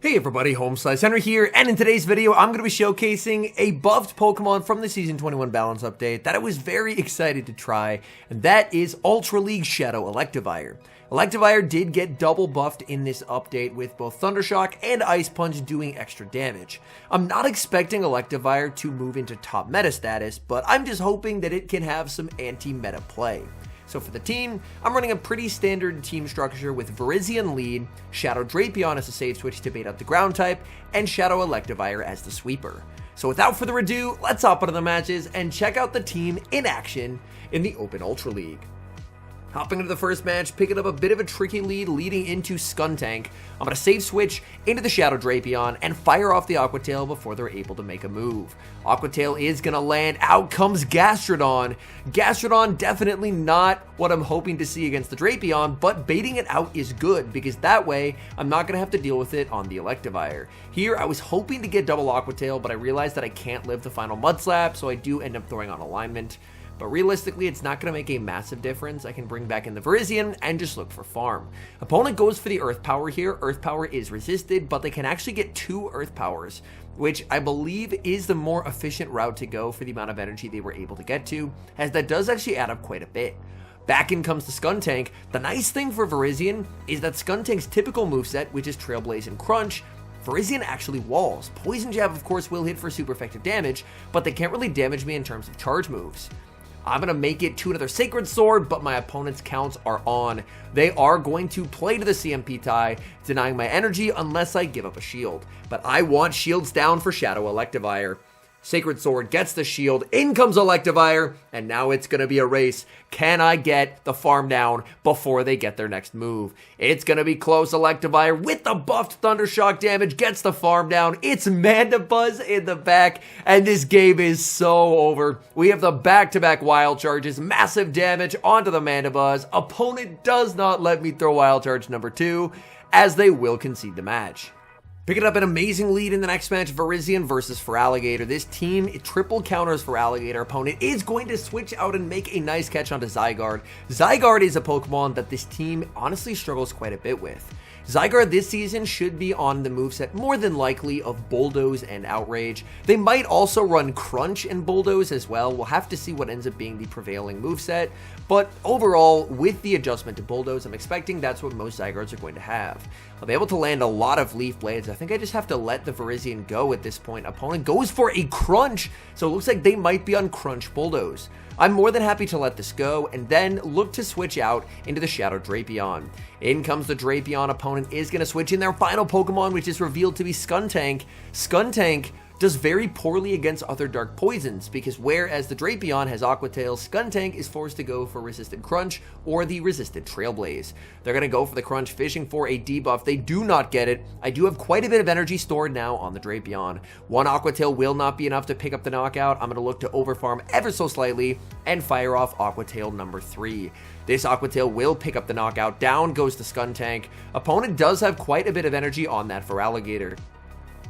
Hey everybody, HomeSliceHenry here, and in today's video, I'm going to be showcasing a buffed Pokemon from the Season 21 Balance Update that I was very excited to try, and that is Ultra League Shadow Electivire. Electivire did get double buffed in this update with both Thundershock and Ice Punch doing extra damage. I'm not expecting Electivire to move into top meta status, but I'm just hoping that it can have some anti-meta play. So for the team, I'm running a pretty standard team structure with Virizion lead, Shadow Drapion as a save switch to bait out the ground type, and Shadow Electivire as the sweeper. So without further ado, let's hop into the matches and check out the team in action in the Open Ultra League. Hopping into the first match, picking up a bit of a tricky lead leading into Skuntank. I'm going to save switch into the Shadow Drapion and fire off the Aqua Tail before they're able to make a move. Aqua Tail is going to land. Out comes Gastrodon. Gastrodon definitely not what I'm hoping to see against the Drapion, but baiting it out is good because that way I'm not going to have to deal with it on the Electivire. Here I was hoping to get double Aqua Tail, but I realized that I can't live the final Mud Slap, so I do end up throwing on Alignment. But realistically, it's not going to make a massive difference. I can bring back in the Virizion and just look for farm. Opponent goes for the Earth Power here. Earth Power is resisted, but they can actually get 2 Earth Powers, which I believe is the more efficient route to go for the amount of energy they were able to get to, as that does actually add up quite a bit. Back in comes the Skuntank. The nice thing for Virizion is that Skuntank's typical moveset, which is Trailblaze and Crunch, Virizion actually walls. Poison Jab, of course, will hit for super effective damage, but they can't really damage me in terms of charge moves. I'm going to make it to another Sacred Sword, but my opponent's counts are on. They are going to play to the CMP tie, denying my energy unless I give up a shield. But I want shields down for Shadow Electivire. Sacred Sword gets the shield, in comes Electivire, and now it's going to be a race. Can I get the farm down before they get their next move? It's going to be close. Electivire with the buffed Thundershock damage gets the farm down. It's Mandibuzz in the back, and this game is so over. We have the back-to-back wild charges, massive damage onto the Mandibuzz. Opponent does not let me throw wild charge number 2, as they will concede the match. Picking up an amazing lead in the next match, Virizion versus Feraligatr. This team triple counters Feraligatr. Opponent is going to switch out and make a nice catch onto Zygarde. Zygarde is a Pokemon that this team honestly struggles quite a bit with. Zygarde this season should be on the moveset more than likely of Bulldoze and Outrage. They might also run Crunch and Bulldoze as well. We'll have to see what ends up being the prevailing moveset. But overall, with the adjustment to Bulldoze, I'm expecting that's what most Zygardes are going to have. I'll be able to land a lot of Leaf Blades. I think I just have to let the Virizion go at this point. Opponent goes for a Crunch, so it looks like they might be on Crunch Bulldoze. I'm more than happy to let this go and then look to switch out into the Shadow Drapion. In comes the Drapion. Opponent is going to switch in their final Pokemon, which is revealed to be Skuntank. Skuntank does very poorly against other dark poisons because whereas the Drapion has Aqua Tail, Skuntank is forced to go for Resisted Crunch or the Resisted Trailblaze. They're going to go for the Crunch, fishing for a debuff. They do not get it. I do have quite a bit of energy stored now on the Drapion. 1 Aqua Tail will not be enough to pick up the knockout. I'm going to look to overfarm ever so slightly and fire off Aqua Tail number 3. This Aqua Tail will pick up the knockout. Down goes the Skuntank. Opponent does have quite a bit of energy on that Feraligatr.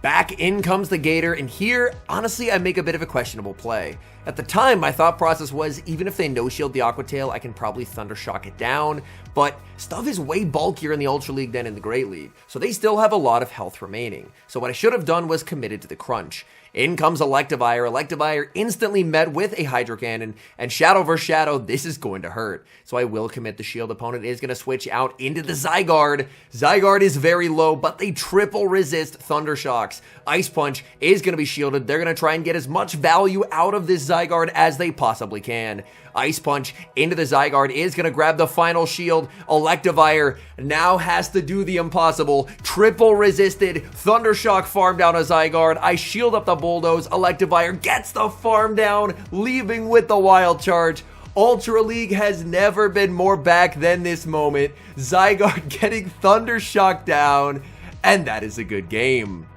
Back in comes the Gator, and here, honestly, I make a bit of a questionable play. At the time, my thought process was, even if they no-shield the Aqua Tail, I can probably Thundershock it down, but stuff is way bulkier in the Ultra League than in the Great League, so they still have a lot of health remaining. So what I should have done was committed to the Crunch. In comes Electivire. Electivire instantly met with a Hydro Cannon, and Shadow vs. Shadow, this is going to hurt. So I will commit the shield. Opponent is going to switch out into the Zygarde. Zygarde is very low, but they triple resist Thundershocks. Ice Punch is going to be shielded. They're going to try and get as much value out of this Zygarde as they possibly can. Ice Punch into the Zygarde is going to grab the final shield. Electivire now has to do the impossible. Triple resisted. Thundershock farm down a Zygarde. I shield up the Bulldoze. Electivire gets the farm down, leaving with the wild charge. Ultra League has never been more back than this moment. Zygarde getting Thundershock down, and that is a good game.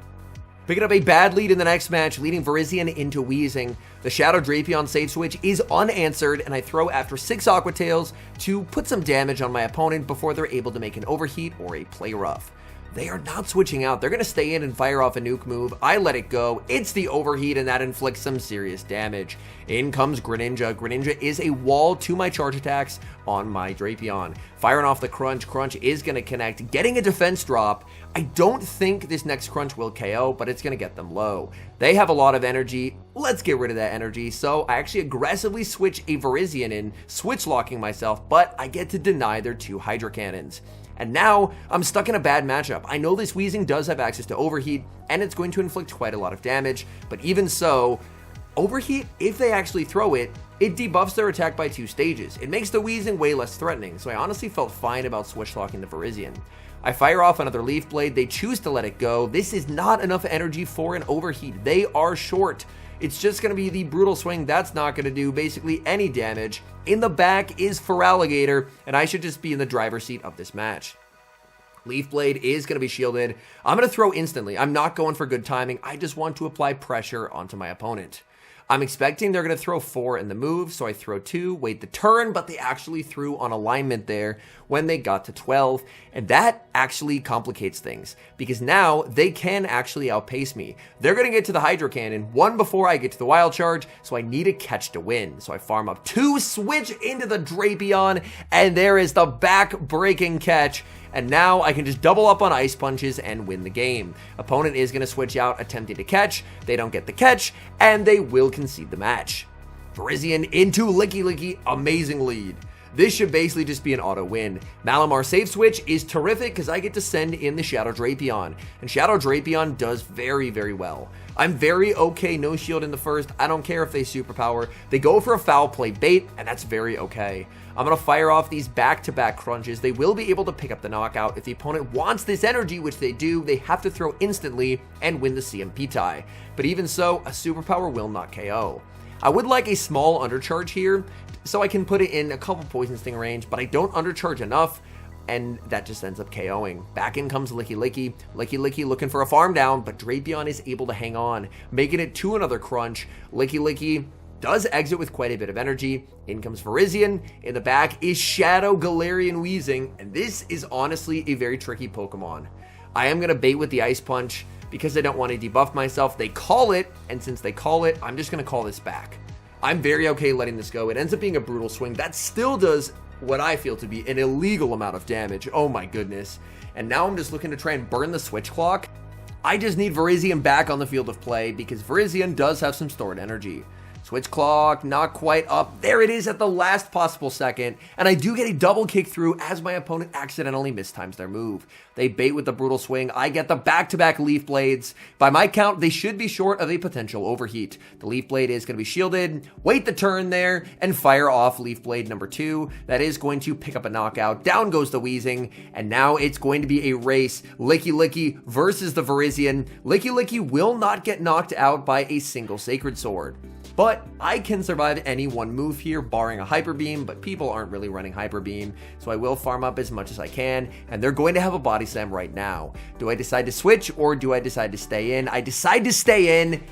Picking up a bad lead in the next match, leading Virizion into Wheezing. The Shadow Drapion save switch is unanswered, and I throw after 6 Aqua Tails to put some damage on my opponent before they're able to make an overheat or a play rough. They are not switching out. They're going to stay in and fire off a nuke move. I let it go. It's the overheat, and that inflicts some serious damage. In comes Greninja. Greninja is a wall to my charge attacks on my Drapion. Firing off the Crunch. Crunch is going to connect, getting a defense drop. I don't think this next Crunch will KO, but it's going to get them low. They have a lot of energy. Let's get rid of that energy. So I actually aggressively switch a Virizion in, switch locking myself, but I get to deny their 2 Hydro Cannons. And now I'm stuck in a bad matchup. I know this Weezing does have access to Overheat, and it's going to inflict quite a lot of damage, but even so, Overheat, if they actually throw it, it debuffs their attack by 2 stages. It makes the Weezing way less threatening, so I honestly felt fine about switch locking the Virizion. I fire off another Leaf Blade. They choose to let it go. This is not enough energy for an Overheat. They are short. It's just going to be the Brutal Swing. That's not going to do basically any damage. In the back is Feraligatr, and I should just be in the driver's seat of this match. Leaf Blade is going to be shielded. I'm going to throw instantly. I'm not going for good timing. I just want to apply pressure onto my opponent. I'm expecting they're going to throw 4 in the move, so I throw 2, wait the turn, but they actually threw on alignment there when they got to 12, and that actually complicates things, because now they can actually outpace me. They're going to get to the Hydro Cannon 1 before I get to the Wild Charge, so I need a catch to win. So I farm up 2, switch into the Drapion, and there is the back-breaking catch. And now I can just double up on Ice Punches and win the game. Opponent is going to switch out, attempting to catch. They don't get the catch, and they will concede the match. Virizion into Licky Licky, amazing lead. This should basically just be an auto win. Malamar save switch is terrific because I get to send in the Shadow Drapion. And Shadow Drapion does very, very well. I'm very okay no shield in the first. I don't care if they superpower. They go for a foul play bait, and that's very okay. I'm going to fire off these back-to-back crunches. They will be able to pick up the knockout. If the opponent wants this energy, which they do, they have to throw instantly and win the CMP tie. But even so, a superpower will not KO. I would like a small undercharge here, so I can put it in a couple Poison Sting range, but I don't undercharge enough, and that just ends up KOing. Back in comes Licky Licky. Licky Licky looking for a farm down, but Drapion is able to hang on, making it to another crunch. Licky Licky does exit with quite a bit of energy. In comes Virizion. In the back is Shadow Galarian Weezing, and this is honestly a very tricky Pokemon. I am going to bait with the Ice Punch because I don't want to debuff myself. They call it, and since they call it, I'm just going to call this back. I'm very okay letting this go. It ends up being a Brutal Swing. That still does what I feel to be an illegal amount of damage. Oh my goodness. And now I'm just looking to try and burn the switch clock. I just need Virizion back on the field of play because Virizion does have some stored energy. Switch clock, not quite up. There it is at the last possible second. And I do get a double kick through as my opponent accidentally mistimes their move. They bait with the Brutal Swing. I get the back-to-back Leaf Blades. By my count, they should be short of a potential overheat. The Leaf Blade is going to be shielded. Wait the turn there and fire off Leaf Blade number 2. That is going to pick up a knockout. Down goes the Weezing. And now it's going to be a race. Licky Licky versus the Virizion. Licky Licky will not get knocked out by a single Sacred Sword. But I can survive any one move here, barring a Hyper Beam, but people aren't really running Hyper Beam, so I will farm up as much as I can, and they're going to have a Body Slam right now. Do I decide to switch, or do I decide to stay in? I decide to stay in,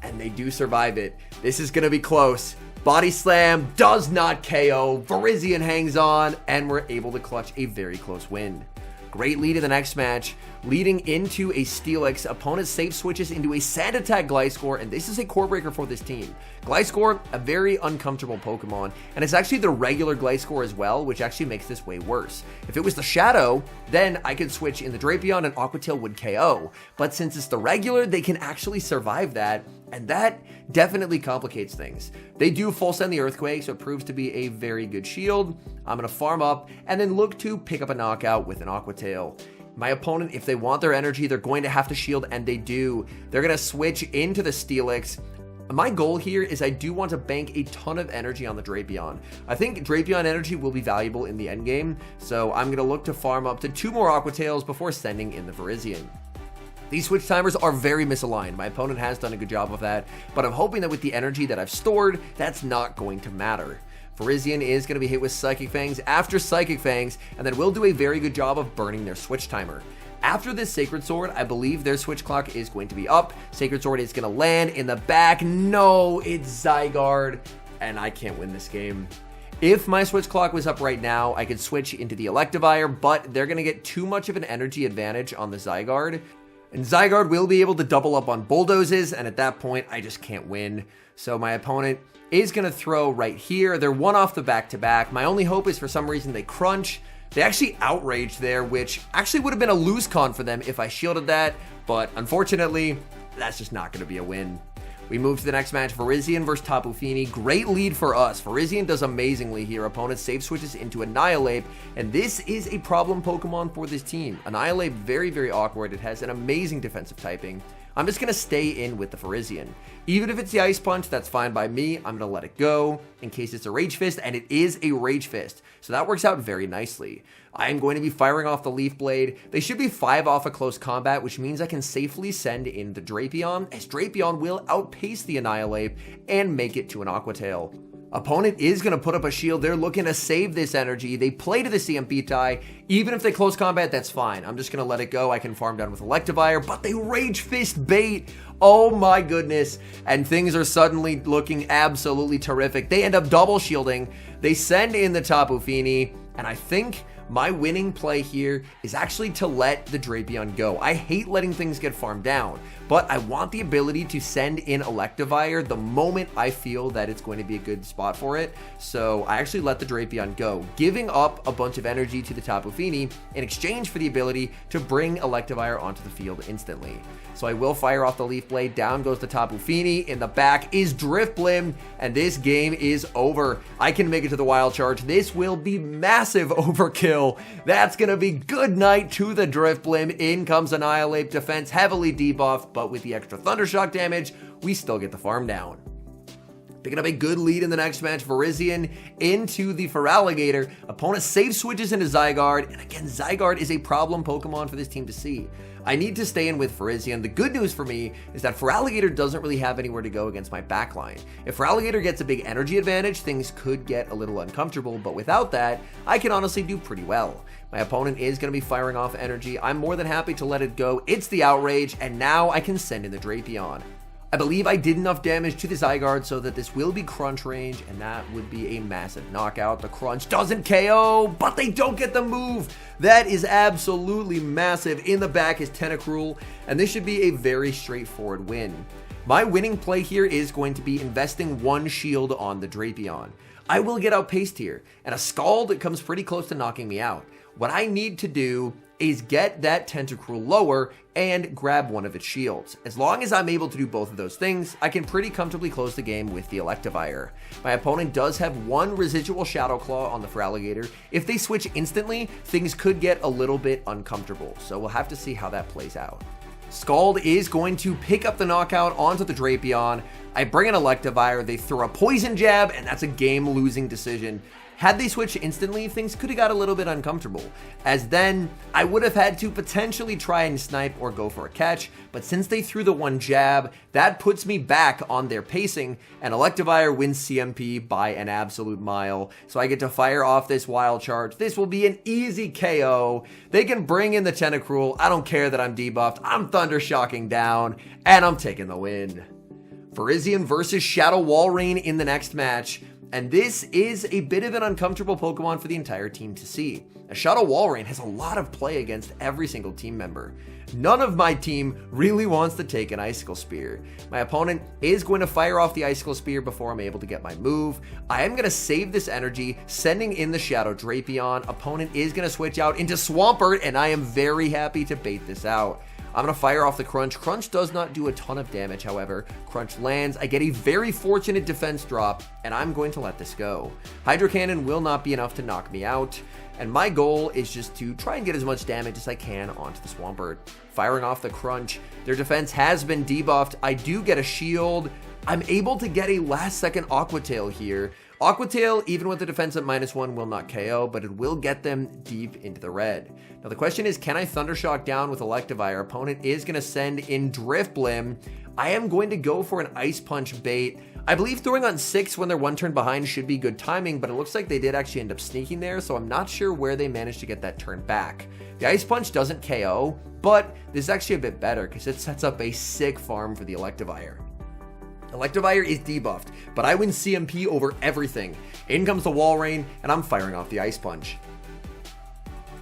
and they do survive it. This is going to be close. Body Slam does not KO, Virizion hangs on, and we're able to clutch a very close win. Great lead in the next match. Leading into a Steelix, opponent safe switches into a Sand Attack Gliscor, and this is a core breaker for this team. Gliscor, a very uncomfortable Pokemon, and it's actually the regular Gliscor as well, which actually makes this way worse. If it was the Shadow, then I could switch in the Drapion and Aqua Tail would KO, but since it's the regular, they can actually survive that, and that definitely complicates things. They do full send the Earthquake, so it proves to be a very good shield. I'm going to farm up and then look to pick up a knockout with an Aqua Tail. My opponent, if they want their energy, they're going to have to shield, and they do. They're going to switch into the Steelix. My goal here is I do want to bank a ton of energy on the Drapion. I think Drapion energy will be valuable in the endgame, so I'm going to look to farm up to 2 more Aqua Tails before sending in the Virizion. These switch timers are very misaligned. My opponent has done a good job of that, but I'm hoping that with the energy that I've stored, that's not going to matter. Virizion is going to be hit with Psychic Fangs after Psychic Fangs, and then will do a very good job of burning their switch timer. After this Sacred Sword, I believe their switch clock is going to be up. Sacred Sword is going to land in the back. No, it's Zygarde, and I can't win this game. If my switch clock was up right now, I could switch into the Electivire, but they're going to get too much of an energy advantage on the Zygarde. And Zygarde will be able to double up on Bulldozes, and at that point, I just can't win. So my opponent is going to throw right here. They're one off the back-to-back. My only hope is for some reason they crunch. They actually outrage there, which actually would have been a lose con for them if I shielded that. But unfortunately, that's just not going to be a win. We move to the next match, Virizion versus Tapu Fini. Great lead for us. Virizion does amazingly here. Opponent safe switches into Annihilate, and this is a problem Pokemon for this team. Annihilate, very, very awkward. It has an amazing defensive typing. I'm just going to stay in with the Virizion. Even if it's the Ice Punch, that's fine by me. I'm going to let it go in case it's a Rage Fist, and it is a Rage Fist. So that works out very nicely. I am going to be firing off the Leaf Blade. They should be 5 off a close combat, which means I can safely send in the Drapion, as Drapion will outpace the Annihilate and make it to an Aqua Tail. Opponent is going to put up a shield. They're looking to save this energy. They play to the CMP tie. Even if they close combat, that's fine. I'm just going to let it go. I can farm down with Electivire, but they Rage Fist bait. Oh my goodness. And things are suddenly looking absolutely terrific. They end up double shielding. They send in the Tapu Fini, and I think my winning play here is actually to let the Drapion go. I hate letting things get farmed down, but I want the ability to send in Electivire the moment I feel that it's going to be a good spot for it. So I actually let the Drapion go, giving up a bunch of energy to the Tapu Fini in exchange for the ability to bring Electivire onto the field instantly. So I will fire off the Leaf Blade. Down goes the Tapu Fini. In the back is Drifblim, and this game is over. I can make it to the Wild Charge. This will be massive overkill. That's going to be good night to the Drifblim. In comes Annihilate. Defense heavily debuffed, but with the extra Thundershock damage, we still get the farm down. Picking up a good lead in the next match, Virizion into the Feraligatr. Opponent safe switches into Zygarde, and again, Zygarde is a problem Pokemon for this team to see. I need to stay in with Virizion. The good news for me is that Feraligatr doesn't really have anywhere to go against my backline. If Feraligatr gets a big energy advantage, things could get a little uncomfortable, but without that, I can honestly do pretty well. My opponent is going to be firing off energy. I'm more than happy to let it go. It's the Outrage, and now I can send in the Drapion. I believe I did enough damage to the Zygarde so that this will be crunch range, and that would be a massive knockout. The crunch doesn't KO, but they don't get the move. That is absolutely massive. In the back is Tentacruel, and this should be a very straightforward win. My winning play here is going to be investing one shield on the Drapion. I will get outpaced here, and a Scald comes pretty close to knocking me out. What I need to do is get that Tentacruel lower and grab one of its shields. As long as I'm able to do both of those things, I can pretty comfortably close the game with the Electivire. My opponent does have one residual Shadow Claw on the Feraligatr. If they switch instantly, things could get a little bit uncomfortable, so we'll have to see how that plays out. Scald is going to pick up the knockout onto the Drapion. I bring an Electivire, they throw a Poison Jab, and that's a game-losing decision. Had they switched instantly, things could have got a little bit uncomfortable, as then I would have had to potentially try and snipe or go for a catch, but since they threw the one jab, that puts me back on their pacing, and Electivire wins CMP by an absolute mile, so I get to fire off this Wild Charge. This will be an easy KO. They can bring in the Tentacruel. I don't care that I'm debuffed. I'm Thunder Shocking down, and I'm taking the win. Virizion versus Shadow Walrein in the next match. And this is a bit of an uncomfortable Pokemon for the entire team to see. A Shadow Walrein has a lot of play against every single team member. None of my team really wants to take an Icicle Spear. My opponent is going to fire off the Icicle Spear before I'm able to get my move. I am going to save this energy, sending in the Shadow Drapion. Opponent is going to switch out into Swampert, and I am very happy to bait this out. I'm going to fire off the Crunch. Crunch does not do a ton of damage, however. Crunch lands. I get a very fortunate defense drop, and I'm going to let this go. Hydro Cannon will not be enough to knock me out, and my goal is just to try and get as much damage as I can onto the Swampert. Firing off the Crunch. Their defense has been debuffed. I do get a shield. I'm able to get a last-second Aqua Tail here. Aqua Tail, even with the defense at -1, will not KO, but it will get them deep into the red. Now the question is, can I Thundershock down with Electivire? Opponent is going to send in Drifblim. I am going to go for an Ice Punch bait. I believe throwing on 6 when they're one turn behind should be good timing, but it looks like they did actually end up sneaking there, so I'm not sure where they managed to get that turn back. The Ice Punch doesn't KO, but this is actually a bit better because it sets up a sick farm for the Electivire. Electivire is debuffed, but I win CMP over everything. In comes the Wall Rain, and I'm firing off the Ice Punch.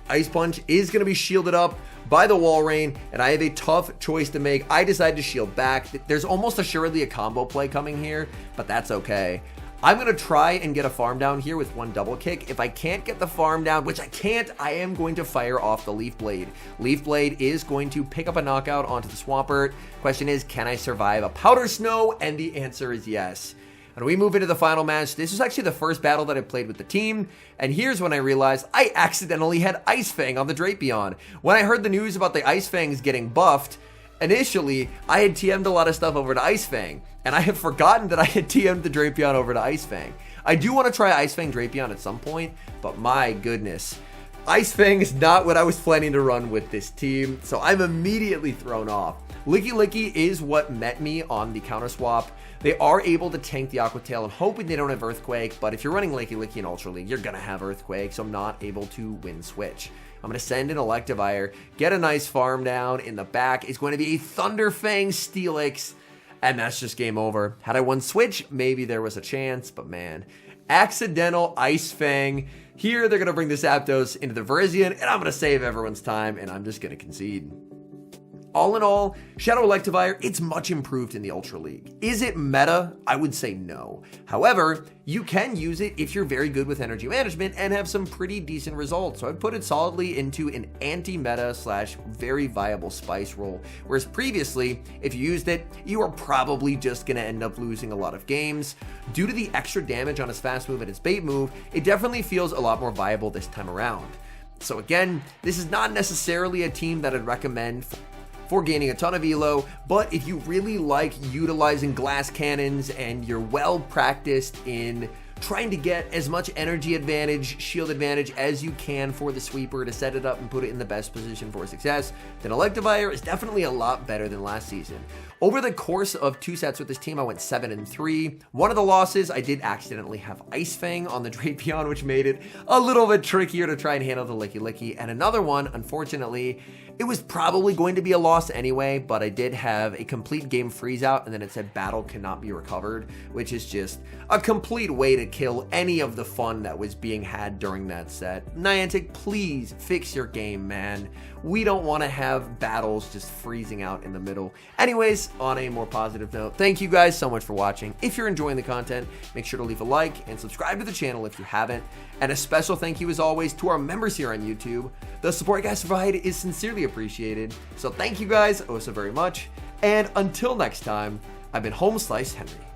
Ice Punch is going to be shielded up by the Wall Rain, and I have a tough choice to make. I decide to shield back. There's almost assuredly a combo play coming here, but that's okay. I'm going to try and get a farm down here with one double kick. If I can't get the farm down, which I can't, I am going to fire off the Leaf Blade. Leaf Blade is going to pick up a knockout onto the Swampert. Question is, can I survive a Powder Snow? And the answer is yes. And we move into the final match. This was actually the first battle that I played with the team, and here's when I realized I accidentally had Ice Fang on the Drapion. When I heard the news about the Ice Fangs getting buffed, initially, I had TM'd a lot of stuff over to Ice Fang, and I had forgotten that I had TM'd the Drapion over to Ice Fang. I do want to try Ice Fang Drapion at some point, but my goodness. Ice Fang is not what I was planning to run with this team, so I'm immediately thrown off. Licky Licky is what met me on the counter swap. They are able to tank the Aqua Tail. I'm hoping they don't have Earthquake, but if you're running Licky Licky in Ultra League, you're going to have Earthquake, so I'm not able to win switch. I'm going to send in Electivire, get a nice farm down. In the back is going to be a Thunderfang Steelix, and that's just game over. Had I won switch, maybe there was a chance, but man. Accidental Ice Fang. Here, they're going to bring the Zapdos into the Virizion, and I'm going to save everyone's time, and I'm just going to concede. All in all, Shadow Electivire, it's much improved in the Ultra League. Is it meta? I would say no. However, you can use it if you're very good with energy management and have some pretty decent results. So I'd put it solidly into an anti-meta / very viable spice role. Whereas previously, if you used it, you are probably just going to end up losing a lot of games. Due to the extra damage on his fast move and his bait move, it definitely feels a lot more viable this time around. So again, this is not necessarily a team that I'd recommend for gaining a ton of elo, but if you really like utilizing glass cannons and you're well practiced in trying to get as much energy advantage, shield advantage as you can for the sweeper to set it up and put it in the best position for success, then Electivire is definitely a lot better than last season. Over the course of 2 sets with this team, I went 7-3. One of the losses, I did accidentally have Ice Fang on the Drapion, which made it a little bit trickier to try and handle the Licky Licky. And another one, unfortunately, it was probably going to be a loss anyway, but I did have a complete game freeze out, and then it said battle cannot be recovered, which is just a complete way to kill any of the fun that was being had during that set. Niantic, please fix your game, man. We don't want to have battles just freezing out in the middle. Anyways, on a more positive note, thank you guys so much for watching. If you're enjoying the content, make sure to leave a like and subscribe to the channel if you haven't. And a special thank you as always to our members here on YouTube. The support you guys provide is sincerely appreciated. So thank you guys oh so very much. And until next time, I've been HomeSliceHenry.